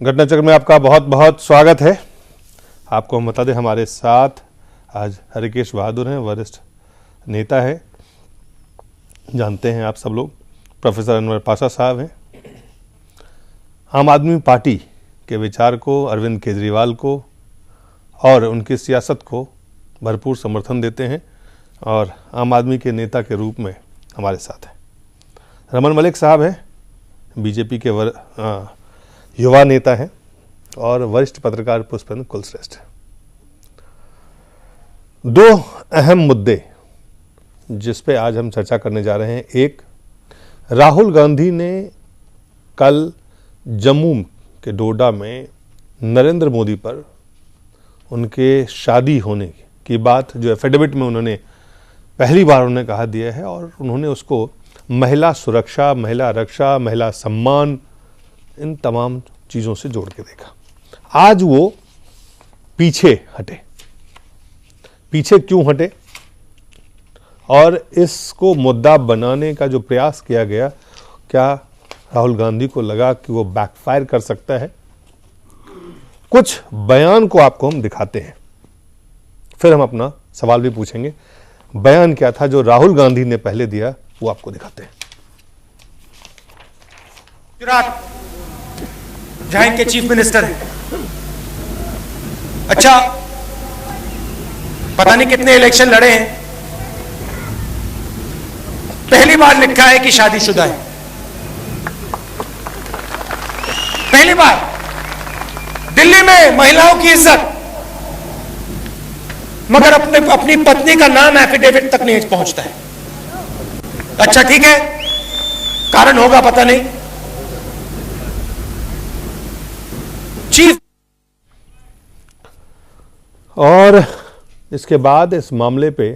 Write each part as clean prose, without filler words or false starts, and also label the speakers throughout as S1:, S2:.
S1: घटना चक्र में आपका बहुत बहुत स्वागत है। आपको हम बता दें, हमारे साथ आज हरिकेश बहादुर हैं, वरिष्ठ नेता है, जानते हैं आप सब लोग। प्रोफेसर अनवर पाशा साहब हैं, आम आदमी पार्टी के विचार को, अरविंद केजरीवाल को और उनकी सियासत को भरपूर समर्थन देते हैं और आम आदमी के नेता के रूप में हमारे साथ हैं। रमन मलिक साहब हैं, बीजेपी के युवा नेता हैं और वरिष्ठ पत्रकार पुष्पेंद्र कुलश्रेष्ठ। दो अहम मुद्दे जिस पे आज हम चर्चा करने जा रहे हैं। एक, राहुल गांधी ने कल जम्मू के डोडा में नरेंद्र मोदी पर उनके शादी होने की बात जो एफिडेविट में उन्होंने पहली बार उन्होंने कहा दिया है और उन्होंने उसको महिला सुरक्षा, महिला रक्षा, महिला सम्मान, इन तमाम चीज़ों से जोड़ के देखा। आज वो पीछे हटे। पीछे क्यों हटे और इसको मुद्दा बनाने का जो प्रयास किया गया, क्या राहुल गांधी को लगा कि वो बैकफायर कर सकता है? कुछ बयान को आपको हम दिखाते हैं, फिर हम अपना सवाल भी पूछेंगे। बयान क्या था जो राहुल गांधी ने पहले दिया, वो आपको दिखाते हैं।
S2: गुजरात जहां इनके चीफ मिनिस्टर हैं, अच्छा पता नहीं कितने इलेक्शन लड़े हैं, पहली बार लिखा है कि शादीशुदा है। पहली बार दिल्ली में महिलाओं की इज्जत, मगर अपनी पत्नी का नाम एफिडेविट तक नहीं पहुंचता है। अच्छा ठीक है, कारण होगा पता नहीं। चीफ
S1: और इसके बाद इस मामले पे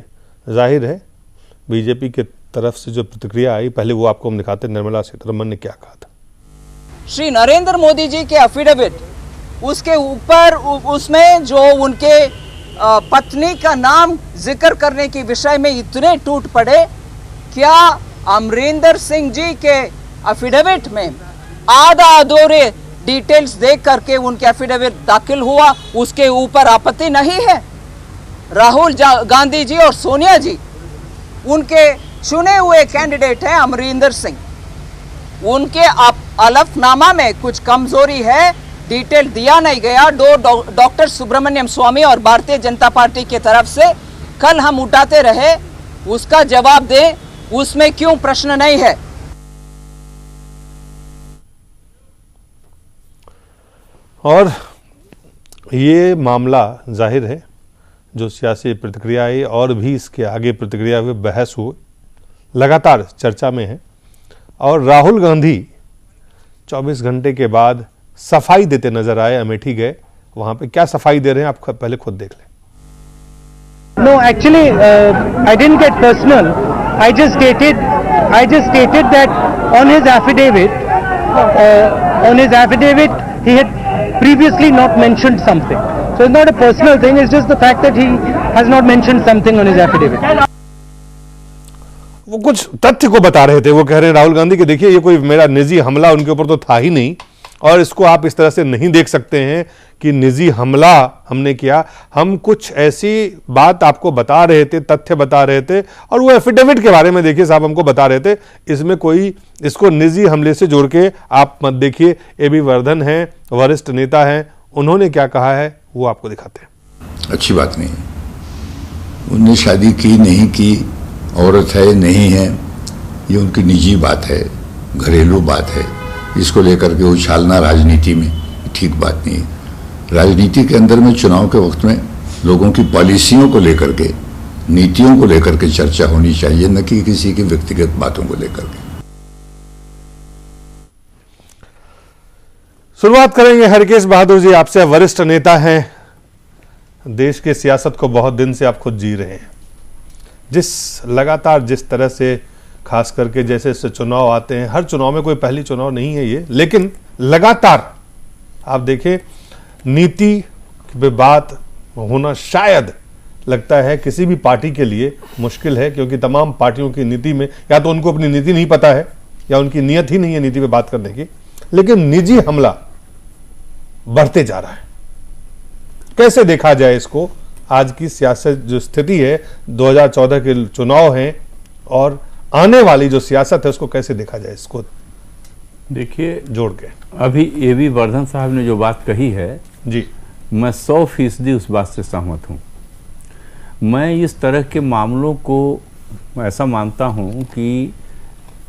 S1: जाहिर है बीजेपी के तरफ से जो प्रतिक्रिया आई, पहले वो आपको हम दिखाते हैं। निर्मला सीतारमण ने क्या कहा था।
S3: श्री नरेंद्र मोदी जी के एफिडेविट, उसके ऊपर उसमें जो उनके पत्नी का नाम जिक्र करने के विषय में इतने टूट पड़े, क्या अमरिंदर सिंह जी के एफिडेविट में आधा अधूरे डिटेल्स देख करके उनके एफिडेविट दाखिल हुआ, उसके ऊपर आपत्ति नहीं है? राहुल गांधी जी और सोनिया जी उनके चुने हुए कैंडिडेट हैं अमरिंदर सिंह, उनके अलफनामा में कुछ कमजोरी है, डिटेल दिया नहीं गया। डॉक्टर सुब्रमण्यम स्वामी और भारतीय जनता पार्टी की तरफ से कल हम उठाते रहे, उसका जवाब दें, उसमें क्यों प्रश्न नहीं है?
S1: और ये मामला जाहिर है जो सियासी प्रतिक्रिया आई और भी इसके आगे प्रतिक्रिया हुई, बहस हुई, लगातार चर्चा में है। और राहुल गांधी 24 घंटे के बाद सफाई देते नजर आए, अमेठी गए। वहां पे क्या सफाई दे रहे हैं आप पहले खुद देख लें।
S4: No, actually, I didn't get personal. I just stated that on his affidavit, he had previously not mentioned something. So it's not a personal thing. It's just the fact that he has not mentioned something on his affidavit.
S1: वो कुछ तथ्य को बता रहे थे। वो कह रहे हैं राहुल गांधी कि देखिए, ये कोई मेरा निजी हमला उनके ऊपर तो था ही नहीं और इसको आप इस तरह से नहीं देख सकते हैं कि निजी हमला हमने किया। हम कुछ ऐसी बात आपको बता रहे थे, तथ्य बता रहे थे और वो एफिडेविट के बारे में देखिए साहब हमको बता रहे थे, इसमें कोई इसको निजी हमले से जोड़ के आप मत देखिए। एबी वर्धन हैं, वरिष्ठ नेता हैं, उन्होंने क्या कहा है वो आपको दिखाते हैं।
S5: अच्छी बात नहीं, उनने शादी की नहीं की, औरत है नहीं है, ये उनकी निजी बात है, घरेलू बात है। इसको लेकर के उछालना राजनीति में ठीक बात नहीं है। राजनीति के अंदर में चुनाव के वक्त में लोगों की पॉलिसियों को लेकर के, नीतियों को लेकर के चर्चा होनी चाहिए, न कि किसी की व्यक्तिगत बातों को लेकर के।
S1: शुरुआत करेंगे हरकेश बहादुर जी आपसे। वरिष्ठ नेता हैं, देश के सियासत को बहुत दिन से आप खुद जी रहे हैं। जिस तरह से खास करके जैसे चुनाव आते हैं, हर चुनाव में कोई पहली चुनाव नहीं है ये, लेकिन लगातार आप देखें नीति पे बात होना शायद लगता है किसी भी पार्टी के लिए मुश्किल है, क्योंकि तमाम पार्टियों की नीति में या तो उनको अपनी नीति नहीं पता है या उनकी नीयत ही नहीं है नीति पे बात करने की। लेकिन निजी हमला बढ़ते जा रहा है। कैसे देखा जाए इसको? आज की सियासत जो स्थिति है, 2014 के चुनाव हैं और आने वाली जो सियासत है उसको कैसे देखा जाए? इसको
S6: देखिए,
S1: जोड़ के
S6: अभी A.V. वर्धन साहब ने जो बात कही है
S1: जी,
S6: मैं 100% उस बात से सहमत हूँ। मैं इस तरह के मामलों को ऐसा मानता हूँ कि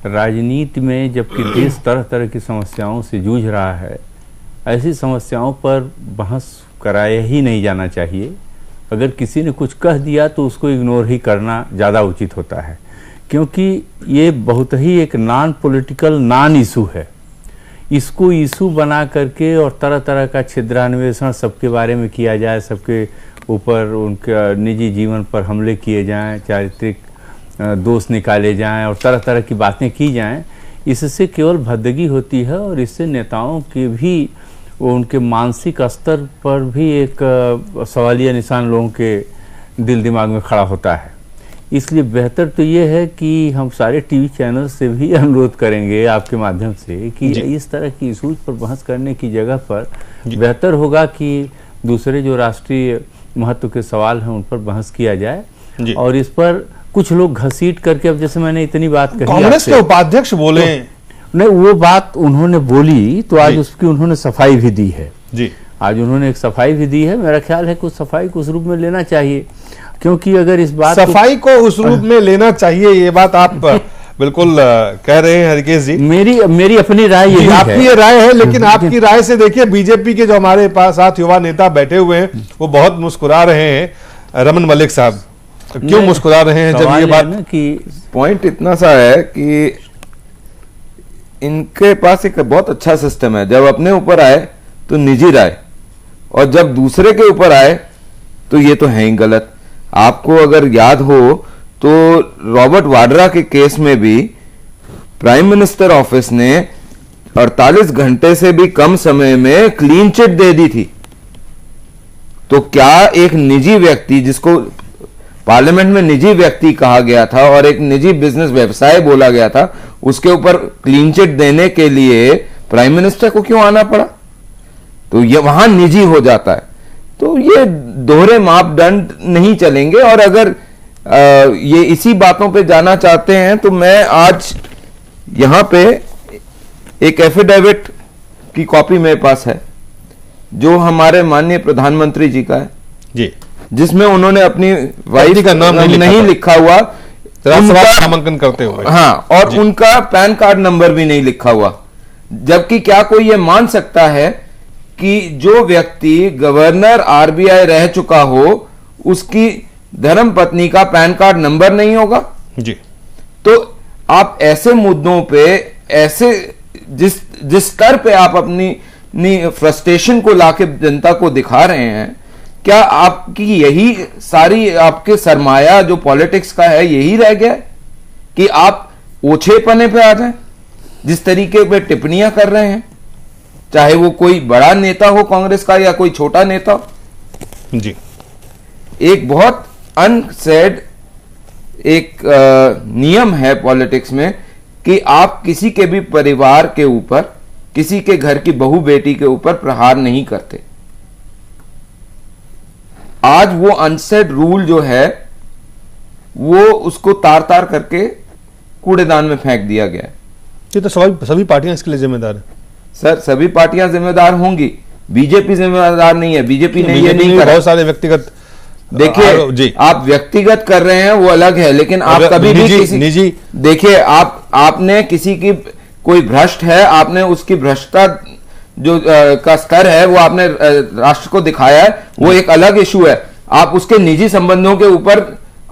S6: राजनीति में जबकि देश तरह तरह की समस्याओं से जूझ रहा है, ऐसी समस्याओं पर बहस कराया ही नहीं जाना चाहिए। अगर किसी ने कुछ कह दिया तो उसको इग्नोर ही करना ज़्यादा उचित होता है, क्योंकि ये बहुत ही एक नॉन पॉलिटिकल नॉन इशू है। इसको इशू बना करके और तरह तरह का छिद्रान्वेषण सबके बारे में किया जाए, सबके ऊपर उनके निजी जीवन पर हमले किए जाएं, चारित्रिक दोष निकाले जाएं और तरह तरह की बातें की जाएं, इससे केवल भद्दगी होती है और इससे नेताओं के भी उनके मानसिक स्तर पर भी एक सवालिया निशान लोगों के दिल दिमाग में खड़ा होता है। इसलिए बेहतर तो ये है कि हम सारे टीवी चैनल से भी अनुरोध करेंगे आपके माध्यम से कि इस तरह की इशूज पर बहस करने की जगह पर बेहतर होगा कि दूसरे जो राष्ट्रीय महत्व के सवाल हैं उन पर बहस किया जाए। और इस पर कुछ लोग घसीट करके, अब जैसे मैंने इतनी बात कही,
S1: कांग्रेस के उपाध्यक्ष बोले
S6: नहीं, वो बात उन्होंने बोली तो आज उसकी उन्होंने सफाई भी दी है
S1: जी।
S6: आज उन्होंने एक सफाई भी दी है। मेरा ख्याल है कि उस सफाई को उस रूप में लेना चाहिए, क्योंकि अगर इस बात
S1: सफाई को उस रूप में लेना चाहिए, ये बात आप बिल्कुल कह रहे हैं हरकेश जी।
S6: मेरी अपनी राय यही है।
S1: आपकी ये राय है, लेकिन आपकी राय से देखिए बीजेपी के जो हमारे पास साथ युवा नेता बैठे हुए हैं वो बहुत मुस्कुरा रहे हैं। रमन मलिक साहब क्यों मुस्कुरा रहे हैं जब ये बात
S7: कि पॉइंट इतना सा है कि इनके पास एक बहुत अच्छा सिस्टम है, जब अपने ऊपर आए तो निजी राय और जब दूसरे के ऊपर आए तो ये तो है ही गलत। आपको अगर याद हो तो रॉबर्ट वाड्रा के केस में भी प्राइम मिनिस्टर ऑफिस ने 48 घंटे से भी कम समय में क्लीन चिट दे दी थी। तो क्या एक निजी व्यक्ति, जिसको पार्लियामेंट में निजी व्यक्ति कहा गया था और एक निजी बिजनेस व्यवसाय बोला गया था, उसके ऊपर क्लीन चिट देने के लिए प्राइम मिनिस्टर को क्यों आना पड़ा? तो ये वहां निजी हो जाता है। तो ये दोहरे मापदंड नहीं चलेंगे। और अगर ये इसी बातों पे जाना चाहते हैं तो मैं आज यहां पे एक एफिडेविट की कॉपी मेरे पास है जो हमारे माननीय प्रधानमंत्री जी का है
S1: जी,
S7: जिसमें उन्होंने अपनी वाइफ
S1: का नाम
S7: नहीं लिखा हुआ
S1: नामांकन करते हुए,
S7: हाँ, और उनका पैन कार्ड नंबर भी नहीं लिखा हुआ। जबकि क्या कोई ये मान सकता है कि जो व्यक्ति गवर्नर आरबीआई रह चुका हो उसकी धर्म पत्नी का पैन कार्ड नंबर नहीं होगा?
S1: जी।
S7: तो आप ऐसे मुद्दों पे, ऐसे जिस स्तर पे आप अपनी फ्रस्ट्रेशन को लाके जनता को दिखा रहे हैं, क्या आपकी यही सारी आपके सरमाया जो पॉलिटिक्स का है यही रह गया कि आप ओछेपने पे आ जाएं? जिस तरीके पे टिप्पणियां कर रहे हैं, चाहे वो कोई बड़ा नेता हो कांग्रेस का या कोई छोटा नेता हो।
S1: जी।
S7: एक बहुत अनसेड एक नियम है पॉलिटिक्स में कि आप किसी के भी परिवार के ऊपर, किसी के घर की बहू बेटी के ऊपर प्रहार नहीं करते। आज वो अनसेड रूल जो है वो उसको तार तार करके कूड़ेदान में फेंक दिया गया है।
S1: ये तो सभी पार्टियां इसके लिए जिम्मेदार है
S7: सर। सभी पार्टियां जिम्मेदार होंगी, बीजेपी जिम्मेदार नहीं है। बीजेपी ने ये नहीं करा।
S1: बहुत सारे व्यक्तिगत,
S7: देखिए आप व्यक्तिगत कर रहे हैं वो अलग है, लेकिन आप कभी भी किसी निजी, देखिए आपने किसी की कोई भ्रष्ट है, आपने उसकी भ्रष्टता जो का स्तर है वो आपने राष्ट्र को दिखाया है, वो एक अलग इशू है। आप उसके निजी संबंधों के ऊपर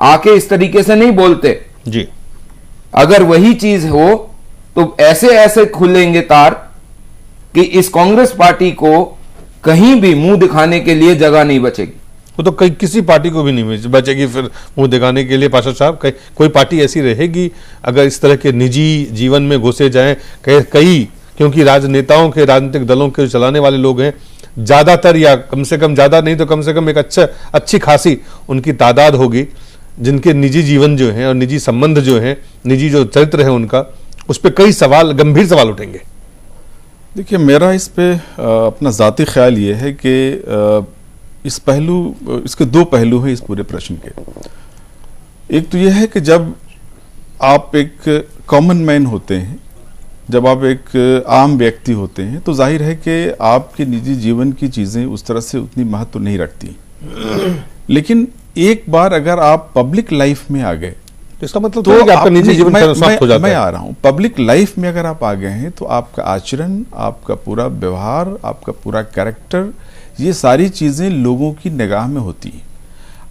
S7: आके इस तरीके से नहीं बोलते
S1: जी।
S7: अगर वही चीज हो तो ऐसे ऐसे खुलेंगे तार कि इस कांग्रेस पार्टी को कहीं भी मुंह दिखाने के लिए जगह नहीं बचेगी।
S1: वो तो किसी पार्टी को भी नहीं बचेगी फिर मुंह दिखाने के लिए। पार्षद साहब, कोई पार्टी ऐसी रहेगी अगर इस तरह के निजी जीवन में घुसे जाएं कई, क्योंकि राजनेताओं के, राजनीतिक दलों के चलाने वाले लोग हैं ज्यादातर, या कम से कम, ज्यादा नहीं तो कम से कम एक अच्छी खासी उनकी तादाद होगी जिनके निजी जीवन जो है और निजी संबंध जो है, निजी जो चरित्र है उनका, उस पर कई सवाल, गंभीर सवाल उठेंगे।
S8: देखिए, मेरा इस पे अपना ज़ाती ख्याल ये है कि इसके दो पहलू हैं इस पूरे प्रश्न के। एक तो यह है कि जब आप एक कॉमन मैन होते हैं, जब आप एक आम व्यक्ति होते हैं, तो जाहिर है कि आपके निजी जीवन की चीज़ें उस तरह से उतनी महत्व नहीं रखती। लेकिन एक बार अगर आप पब्लिक लाइफ में आ गए,
S1: इसका मतलब तो आपका निजी जीवन समाप्त हो जाता है।
S8: मैं आ रहा हूं, पब्लिक लाइफ में अगर आप आ गए हैं तो आपका आचरण, आपका पूरा व्यवहार, आपका पूरा कैरेक्टर, ये सारी चीजें लोगों की निगाह में होती हैं।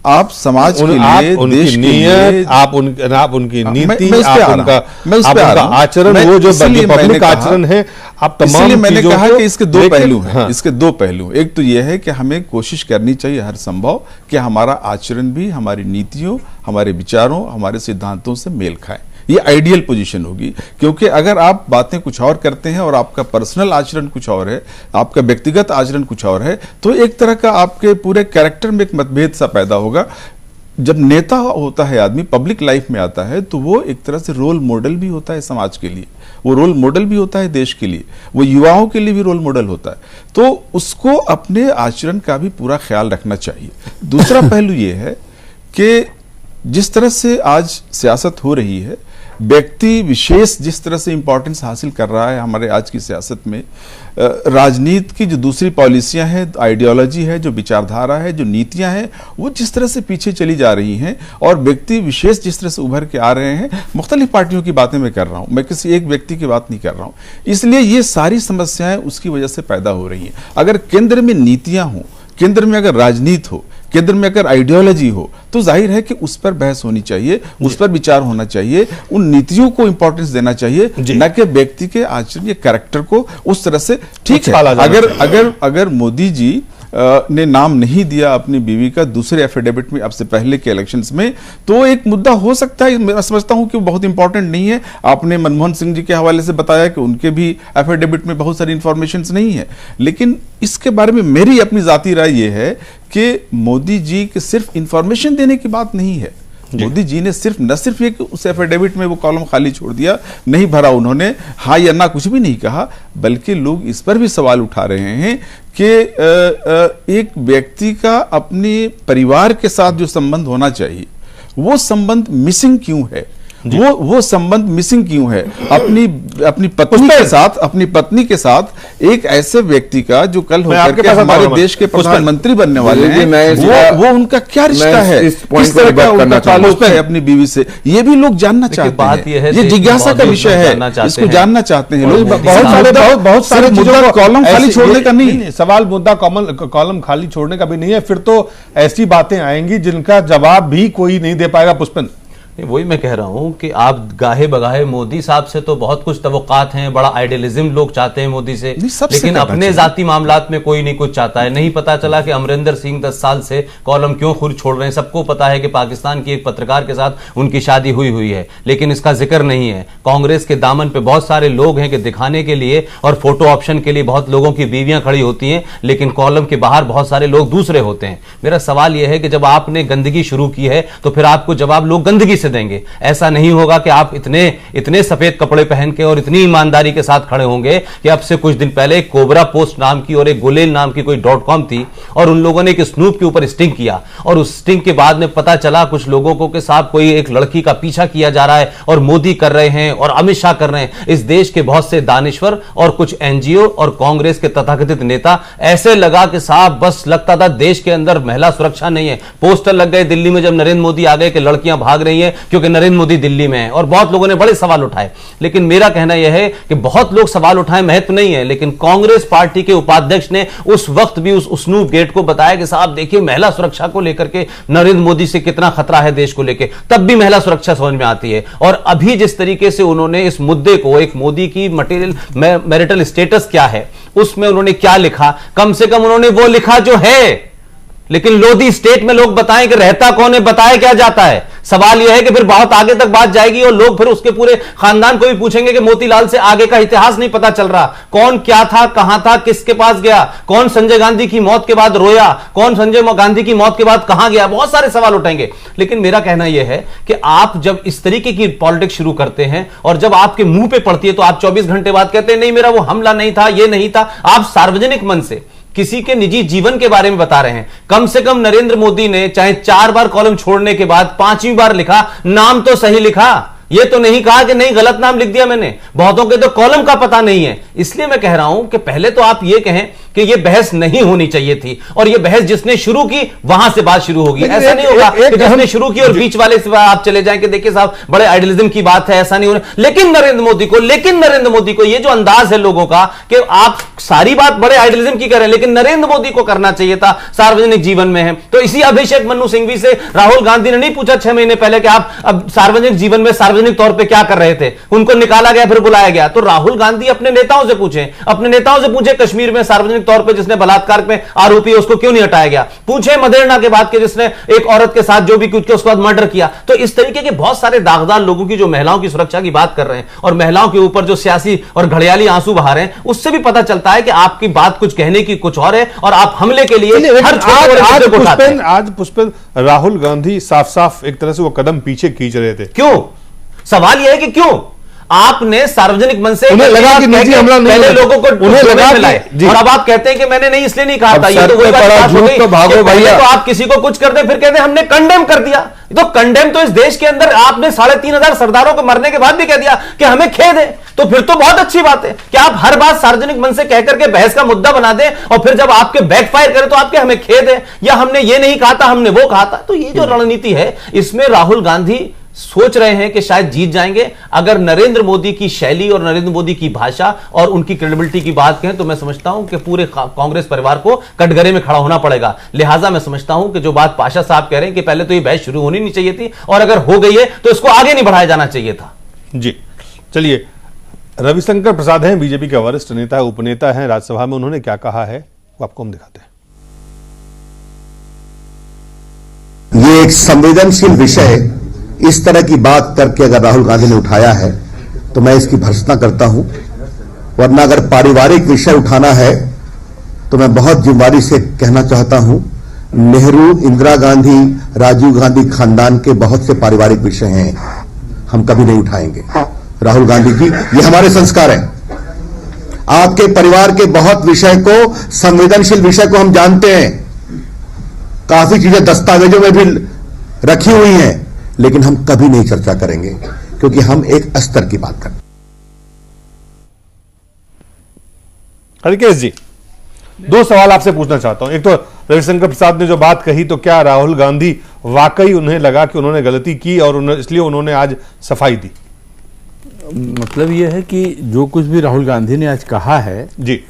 S8: आप समाज के लिए, देश के लिए,
S1: आप उनकी नीति,
S8: मैं उस पे आ रहा हूं,
S1: आचरण, वो जो पब्लिक आचरण है, आप तमाम,
S8: इसलिए मैंने कहा कि इसके दो पहलू हैं। हाँ। इसके दो पहलू, एक तो यह है कि हमें कोशिश करनी चाहिए हर संभव कि हमारा आचरण भी हमारी नीतियों, हमारे विचारों, हमारे सिद्धांतों से मेल खाए। ये आइडियल पोजीशन होगी, क्योंकि अगर आप बातें कुछ और करते हैं और आपका पर्सनल आचरण कुछ और है, आपका व्यक्तिगत आचरण कुछ और है, तो एक तरह का आपके पूरे कैरेक्टर में एक मतभेद सा पैदा होगा। जब नेता होता है आदमी, पब्लिक लाइफ में आता है, तो वो एक तरह से रोल मॉडल भी होता है समाज के लिए, वो रोल मॉडल भी होता है देश के लिए, वो युवाओं के लिए भी रोल मॉडल होता है। तो उसको अपने आचरण का भी पूरा ख्याल रखना चाहिए। दूसरा पहलू ये है कि जिस तरह से आज सियासत हो रही है, व्यक्ति विशेष जिस तरह से इंपॉर्टेंस हासिल कर रहा है हमारे आज की सियासत में, राजनीति की जो दूसरी पॉलिसियां हैं, आइडियोलॉजी है, जो विचारधारा है, जो नीतियां हैं, वो जिस तरह से पीछे चली जा रही हैं, और व्यक्ति विशेष जिस तरह से उभर के आ रहे हैं, मुख्तलिफ पार्टियों की बातें मैं कर रहा हूं, मैं किसी एक व्यक्ति की बात नहीं कर रहा हूं। इसलिए ये सारी समस्याएं उसकी वजह से पैदा हो रही हैं। अगर केंद्र में नीतियां हों, केंद्र में अगर राजनीति हो, केंद्र में अगर आइडियोलॉजी हो, तो जाहिर है कि उस पर बहस होनी चाहिए, उस पर विचार होना चाहिए, उन नीतियों को इंपॉर्टेंस देना चाहिए, न कि व्यक्ति के आचरण या कैरेक्टर को उस तरह से। ठीक है, अगर मोदी जी ने नाम नहीं दिया अपनी बीवी का दूसरे एफिडेविट में अब से पहले के इलेक्शंस में, तो एक मुद्दा हो सकता है। मैं समझता हूं कि वो बहुत इंपॉर्टेंट नहीं है। आपने मनमोहन सिंह जी के हवाले से बताया कि उनके भी एफिडेविट में बहुत सारी इंफॉर्मेशन नहीं है, लेकिन इसके बारे में मेरी अपनी जाती राय यह है कि मोदी जी के सिर्फ इंफॉर्मेशन देने की बात नहीं है। मोदी जी ने न सिर्फ ये कि उस एफिडेविट में वो कॉलम खाली छोड़ दिया, नहीं भरा उन्होंने, हाँ या ना कुछ भी नहीं कहा, बल्कि लोग इस पर भी सवाल उठा रहे हैं कि एक व्यक्ति का अपने परिवार के साथ जो संबंध होना चाहिए, वो संबंध मिसिंग क्यों है? वो संबंध मिसिंग क्यों है? अपनी पत्नी के साथ एक ऐसे व्यक्ति का जो कल होकर के हमारे देश के प्रधानमंत्री बनने वाले हैं, वो उनका क्या रिश्ता है, किस तरह का उनका ताल्लुक है अपनी बीवी से, ये भी लोग जानना चाहते हैं। ये जिज्ञासा का विषय है, इसको जानना चाहते हैं लोग। बहुत सारे मुद्दा कॉलम खाली छोड़ने का नहीं,
S1: सवाल मुद्दा कॉलम खाली छोड़ने का भी नहीं है। फिर तो ऐसी बातें आएंगी जिनका जवाब भी कोई नहीं दे पाएगा। पुष्पन,
S9: वही मैं कह रहा हूं कि आप गाहे बगाहे मोदी साहब से तो बहुत कुछ तवक्कात हैं, बड़ा आइडियलिज्म लोग चाहते हैं मोदी से, लेकिन अपने जाती मामलात में कोई नहीं कुछ चाहता है। नहीं पता चला कि अमरिंदर सिंह 10 साल से कॉलम क्यों खुद छोड़ रहे हैं। सबको पता है कि पाकिस्तान की एक पत्रकार के साथ उनकी शादी हुई है, लेकिन इसका जिक्र नहीं है। कांग्रेस के दामन पे बहुत सारे लोग हैं कि दिखाने के लिए और फोटो ऑप्शन के लिए बहुत लोगों की बीवियां खड़ी होती हैं, लेकिन कॉलम के बाहर बहुत सारे लोग दूसरे होते हैं। मेरा सवाल यह है कि जब आपने गंदगी शुरू की है, तो फिर आपको जवाब लोग गंदगी से देंगे। ऐसा नहीं होगा कि आप इतने सफेद कपड़े पहन के और इतनी ईमानदारी के साथ खड़े होंगे कि अब से कुछ दिन पहले एक कोबरा पोस्ट नाम की और एक गुलेल नाम की कोई .com थी, और उन लोगों ने एक स्नूप के ऊपर स्टिंग किया, और उस स्टिंग के बाद में पता चला कुछ लोगों को कि साहब कोई एक लड़की का पीछा किया जा रहा है, और मोदी कर रहे हैं और अमित शाह कर रहे हैं। इस देश के बहुत से दानिश्वर और कुछ एनजीओ और कांग्रेस के तथाकथित नेता, ऐसे लगा कि साहब बस लगता था देश के अंदर महिला सुरक्षा नहीं है। पोस्टर लग गए दिल्ली में जब नरेंद्र मोदी आ गए कि लड़कियां भाग रही हैं क्योंकि नरेंद्र मोदी दिल्ली में है, और बहुत लोगों ने बड़े सवाल उठाए। लेकिन मेरा कहना यह है कि बहुत लोग सवाल उठाए, महत्व नहीं है, लेकिन कांग्रेस पार्टी के उपाध्यक्ष ने उस वक्त भी उस स्नूप गेट को बताया कि साहब देखिए महिला सुरक्षा को लेकर के नरेंद्र मोदी से कितना खतरा है देश को लेकर, तब भी महिला सुरक्षा समझ में आती है। और अभी जिस तरीके से उन्होंने इस मुद्दे को, एक मोदी की मैरिटल स्टेटस क्या है उसमें उन्होंने क्या लिखा, कम से कम उन्होंने वो लिखा जो है, लेकिन लोधी स्टेट में लोग बताएं कि रहता कौन है, बताया क्या जाता है। सवाल यह है कि फिर बहुत आगे तक बात जाएगी और लोग फिर उसके पूरे खानदान को भी पूछेंगे कि मोतीलाल से आगे का इतिहास नहीं पता चल रहा, कौन क्या था, कहां था, किसके पास गया, कौन संजय गांधी की मौत के बाद रोया, कौन संजय गांधी की मौत के बाद कहां गया, बहुत सारे सवाल उठेंगे। लेकिन मेरा कहना यह है कि आप जब इस तरीके की पॉलिटिक्स शुरू करते हैं और जब आपके मुंह पे पड़ती है तो आप 24 घंटे बाद कहते हैं नहीं मेरा वो हमला नहीं था, ये नहीं था। आप सार्वजनिक मन से किसी के निजी जीवन के बारे में बता रहे हैं। कम से कम नरेंद्र मोदी ने चाहे 4 बार कॉलम छोड़ने के बाद 5वीं बार लिखा, नाम तो सही लिखा, ये तो नहीं कहा कि नहीं गलत नाम लिख दिया मैंने। बहुतों के तो कॉलम का पता नहीं है। इसलिए मैं कह रहा हूं कि पहले तो आप ये कहें कि ये बहस नहीं होनी चाहिए थी और ये बहस जिसने शुरू की वहां से बात शुरू होगी। ऐसा नहीं होगा कि जिसने शुरू की और बीच वाले से आप चले जाएं कि देखिए साहब बड़े आइडियलिज्म की बात है, ऐसा नहीं होना। लेकिन नरेंद्र मोदी को ये जो अंदाज है लोगों का कि आप सारी बात बड़े आइडियलिज्म की करें, लेकिन नरेंद्र मोदी को करना चाहिए था, सार्वजनिक जीवन में है। तो इसी अभिषेक मनु सिंघवी से राहुल गांधी ने नहीं पूछा 6 महीने पहले कि आप अब सार्वजनिक जीवन में सार्वजनिक तौर पर क्या कर रहे थे, उनको निकाला गया फिर बुलाया गया। तो राहुल गांधी अपने नेताओं से पूछे कश्मीर में सार्वजनिक तौर पर जिसने बलात्कार में आरोपी है उसको क्यों नहीं हटाया गया, पूछे मदेरणा के बाद के जिसने एक औरत के साथ जो भी कुछ उसके बाद मर्डर किया। तो इस तरीके के बहुत सारे दागदार लोगों की जो महिलाओं की सुरक्षा की बात कर रहे हैं और महिलाओं के ऊपर जो सियासी और घड़ियाली आंसू बहा रहे हैं, उससे भी पता चलता है कि आपकी बात कुछ कहने की कुछ और है और आप हमले के लिए हर
S1: आज पुष्पेंद्र राहुल गांधी साफ साफ एक तरह से वो कदम पीछे खींच रहे थे।
S9: क्यों? सवाल यह है कि क्यों आपने सार्वजनिक मन से
S1: उन्हें लगा कि निजी हमला नहीं,
S9: पहले लोगों को
S1: उन्हें लगा
S9: और अब आप कहते हैं कि मैंने नहीं इसलिए नहीं कहा था। ये तो वही बात हो गई,
S7: भागो भैया,
S9: तो आप किसी को कुछ करते फिर कहते हमने कंडेम कर दिया। तो कंडेम तो इस देश के अंदर आपने 3,500 सरदारों को मरने के बाद भी कह दिया कि हमें खेद है। तो फिर तो बहुत अच्छी बात है कि आप हर बात सार्वजनिक मन से कहकर के बहस का मुद्दा बना दें और फिर जब आपके बैकफायर करें तो आपके हमें खेद है या हमने ये नहीं कहा था, हमने वो कहा था। तो ये जो रणनीति है इसमें राहुल गांधी सोच रहे हैं कि शायद जीत जाएंगे। अगर नरेंद्र मोदी की शैली और नरेंद्र मोदी की भाषा और उनकी क्रेडिबिलिटी की बात कहें तो मैं समझता हूं कि पूरे कांग्रेस परिवार को कटघरे में खड़ा होना पड़ेगा। लिहाजा मैं समझता हूं कि जो बात पाशा साहब कह रहे हैं कि पहले तो ये बहस शुरू होनी नहीं चाहिए थी और अगर हो गई है तो इसको आगे नहीं बढ़ाया जाना चाहिए था।
S1: जी चलिए, रविशंकर प्रसाद हैं, बीजेपी के वरिष्ठ नेता उपनेता हैं राज्यसभा में। उन्होंने क्या कहा है वो आपको हम दिखाते हैं।
S10: ये एक संवेदनशील विषय इस तरह की बात करके अगर राहुल गांधी ने उठाया है तो मैं इसकी भर्त्सना करता हूं, वरना अगर पारिवारिक विषय उठाना है तो मैं बहुत जिम्मेदारी से कहना चाहता हूं, नेहरू, इंदिरा गांधी, राजीव गांधी खानदान के बहुत से पारिवारिक विषय हैं, हम कभी नहीं उठाएंगे। राहुल गांधी जी, ये हमारे संस्कार है। आपके परिवार के बहुत विषय को, संवेदनशील विषय को हम जानते हैं, काफी चीजें दस्तावेजों में भी रखी हुई हैं, लेकिन हम कभी नहीं चर्चा करेंगे क्योंकि हम एक स्तर की बात करते हैं।
S1: हरिकेश जी, 2 सवाल आपसे पूछना चाहता हूं। एक तो रविशंकर प्रसाद ने जो बात कही, तो क्या राहुल गांधी वाकई उन्हें लगा कि उन्होंने गलती की और इसलिए उन्होंने आज सफाई दी?
S6: मतलब यह है कि जो कुछ भी राहुल गांधी ने आज कहा है
S1: जी,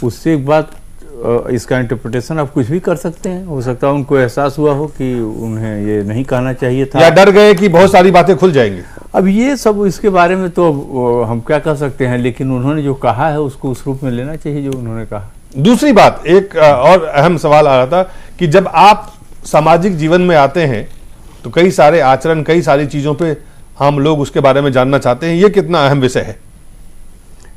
S6: उससे एक बात, इसका इंटरप्रिटेशन आप कुछ भी कर सकते हैं। हो सकता है उनको एहसास हुआ हो कि उन्हें ये नहीं कहना चाहिए था,
S1: या डर गए कि बहुत सारी बातें खुल जाएंगी।
S6: अब ये सब इसके बारे में तो हम क्या कह सकते हैं, लेकिन उन्होंने जो कहा है उसको उस रूप में लेना चाहिए जो उन्होंने कहा।
S1: दूसरी बात, एक और अहम सवाल आ रहा था कि जब आप सामाजिक जीवन में आते हैं तो कई सारे आचरण, कई सारी चीजों पे हम लोग उसके बारे में जानना चाहते हैं। ये कितना अहम विषय है?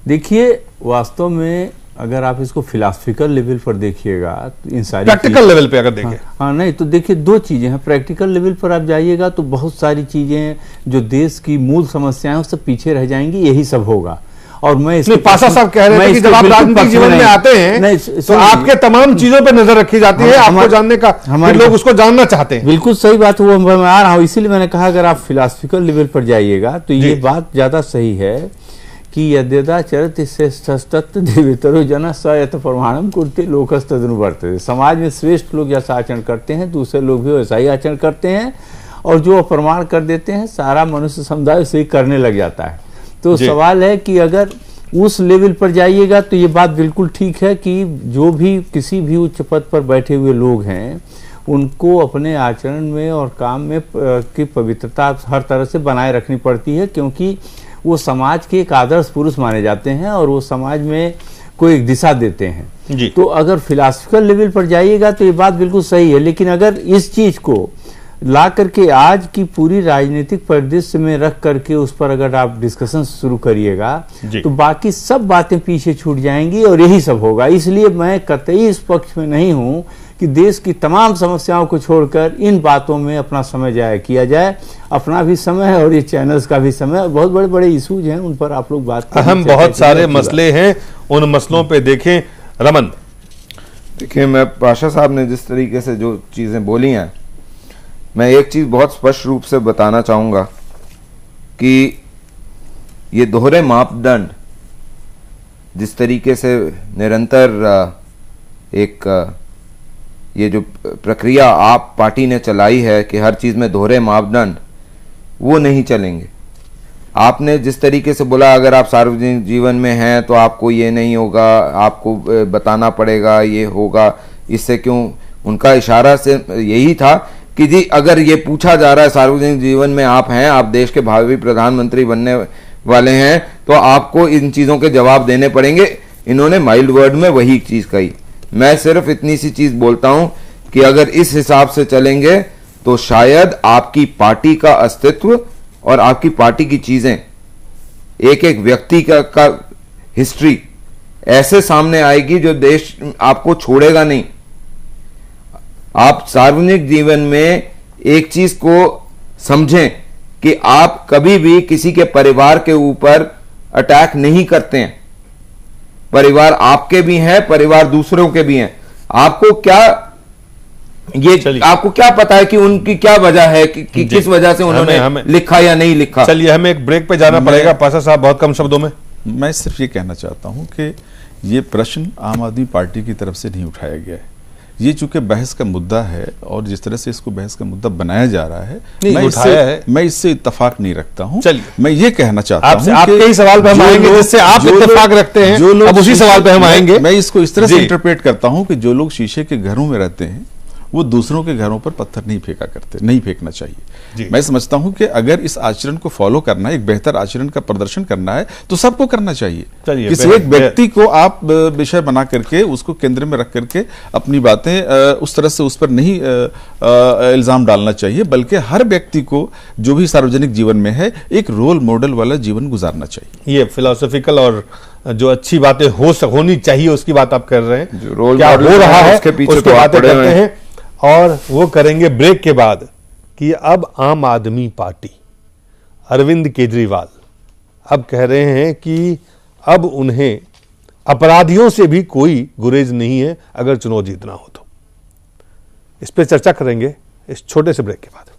S6: देखिए, वास्तव में अगर आप इसको फिलॉसफिकल लेवल पर देखिएगा तो इन सारी
S1: प्रैक्टिकल लेवल पे अगर देखें,
S6: हाँ नहीं तो देखिए 2 चीजें हैं। प्रैक्टिकल लेवल पर आप जाइएगा तो बहुत सारी चीजें जो देश की मूल समस्याएं उससे पीछे रह जाएंगी, यही सब होगा। और मैं
S1: पाशा साहब कह रहे थे कि जब आप राजनीतिक जीवन में आते हैं तो आपके तमाम चीजों पर नजर रखी जाती है, आपको जानने का, लोग उसको जानना चाहते हैं।
S6: बिल्कुल सही बात, वो मैं आ रहा हूँ, इसीलिए मैंने कहा अगर आप फिलॉसफिकल लेवल पर जाइएगा तो ये बात ज्यादा सही है कि यद्यदाचरत श्रेष्ठस्तत् देवेतरो जना स यत प्रमाणम कुरुते लोकस्तदनु वर्तते। समाज में श्रेष्ठ लोग जैसा आचरण करते हैं दूसरे लोग भी वैसा ही आचरण करते हैं, और जो अप्रमाण कर देते हैं सारा मनुष्य समुदाय उसे ही करने लग जाता है। तो सवाल है कि अगर उस लेवल पर जाइएगा तो ये बात बिल्कुल ठीक है कि जो भी किसी भी उच्च पद पर बैठे हुए लोग हैं उनको अपने आचरण में और काम में की पवित्रता हर तरह से बनाए रखनी पड़ती है, क्योंकि वो समाज के एक आदर्श पुरुष माने जाते हैं और वो समाज में कोई एक दिशा देते हैं जी। तो अगर फिलॉसफिकल लेवल पर जाइएगा तो ये बात बिल्कुल सही है, लेकिन अगर इस चीज को ला करके आज की पूरी राजनीतिक परिदृश्य में रख करके उस पर अगर आप डिस्कशन शुरू करिएगा तो बाकी सब बातें पीछे छूट जाएंगी और यही सब होगा। इसलिए मैं कतई इस पक्ष में नहीं हूं कि देश की तमाम समस्याओं को छोड़कर इन बातों में अपना समय जाया किया जाए। अपना भी समय है और ये चैनल्स का भी समय, बहुत बड़े बड़े इशूज हैं, उन पर आप लोग बात करें।
S1: अहम बहुत सारे मसले हैं, उन मसलों पे देखें। रमन,
S7: देखिए, मैं पाशा साहब ने जिस तरीके से जो चीजें बोली हैं, मैं एक चीज बहुत स्पष्ट रूप से बताना चाहूंगा कि ये दोहरे मापदंड जिस तरीके से निरंतर एक ये जो प्रक्रिया आप पार्टी ने चलाई है कि हर चीज में दोहरे मापदंड, वो नहीं चलेंगे। आपने जिस तरीके से बोला अगर आप सार्वजनिक जीवन में हैं तो आपको ये नहीं होगा, आपको बताना पड़ेगा, ये होगा, इससे क्यों, उनका इशारा से यही था कि जी अगर ये पूछा जा रहा है सार्वजनिक जीवन में आप हैं, आप देश के भावी प्रधानमंत्री बनने वाले हैं, तो आपको इन चीजों के जवाब देने पड़ेंगे। इन्होंने माइल्ड वर्ड में वही चीज कही। मैं सिर्फ इतनी सी चीज बोलता हूं कि अगर इस हिसाब से चलेंगे तो शायद आपकी पार्टी का अस्तित्व और आपकी पार्टी की चीजें, एक एक व्यक्ति का हिस्ट्री ऐसे सामने आएगी जो देश आपको छोड़ेगा नहीं। आप सार्वजनिक जीवन में एक चीज को समझें कि आप कभी भी किसी के परिवार के ऊपर अटैक नहीं करते हैं। परिवार आपके भी हैं, परिवार दूसरों के भी हैं। आपको क्या पता है कि उनकी क्या वजह है कि किस वजह से उन्होंने लिखा या नहीं लिखा।
S1: चलिए, हमें एक ब्रेक पे जाना पड़ेगा। पाशा साहब, बहुत कम शब्दों में
S8: मैं सिर्फ ये कहना चाहता हूं कि ये प्रश्न आम आदमी पार्टी की तरफ से नहीं उठाया गया है। ये चूंकि बहस का मुद्दा है और जिस तरह से इसको बहस का मुद्दा बनाया जा रहा है, मैं इससे इत्तेफाक नहीं रखता हूं। मैं ये कहना चाहता हूं
S1: आपके ही सवाल पे हम आएंगे जिससे आप इत्तेफाक रखते हैं, अब उसी सवाल पे हम आएंगे।
S8: मैं इसको इस तरह से इंटरप्रेट करता हूं कि जो लोग शीशे के घरों में रहते हैं वो दूसरों के घरों पर पत्थर नहीं फेंका करते, नहीं फेंकना चाहिए। मैं समझता हूं कि अगर इस आचरण को फॉलो करना है, एक बेहतर आचरण का प्रदर्शन करना है, तो सबको करना चाहिए। किसी एक व्यक्ति को आप विषय बना करके उसको केंद्र में रख करके अपनी बातें उस तरह से उस पर नहीं इल्जाम डालना चाहिए, बल्कि हर व्यक्ति को जो भी सार्वजनिक जीवन में है एक रोल मॉडल वाला जीवन गुजारना चाहिए।
S1: ये फिलोसॉफिकल और जो अच्छी बातें होनी चाहिए उसकी बात आप कर रहे हैं।
S7: क्या हो रहा है उसके पीछे
S1: तो बातें करते हैं और वो करेंगे ब्रेक के बाद कि अब आम आदमी पार्टी, अरविंद केजरीवाल अब कह रहे हैं कि अब उन्हें अपराधियों से भी कोई गुरेज नहीं है अगर चुनाव जीतना हो तो। इस पे चर्चा करेंगे इस छोटे से ब्रेक के बाद।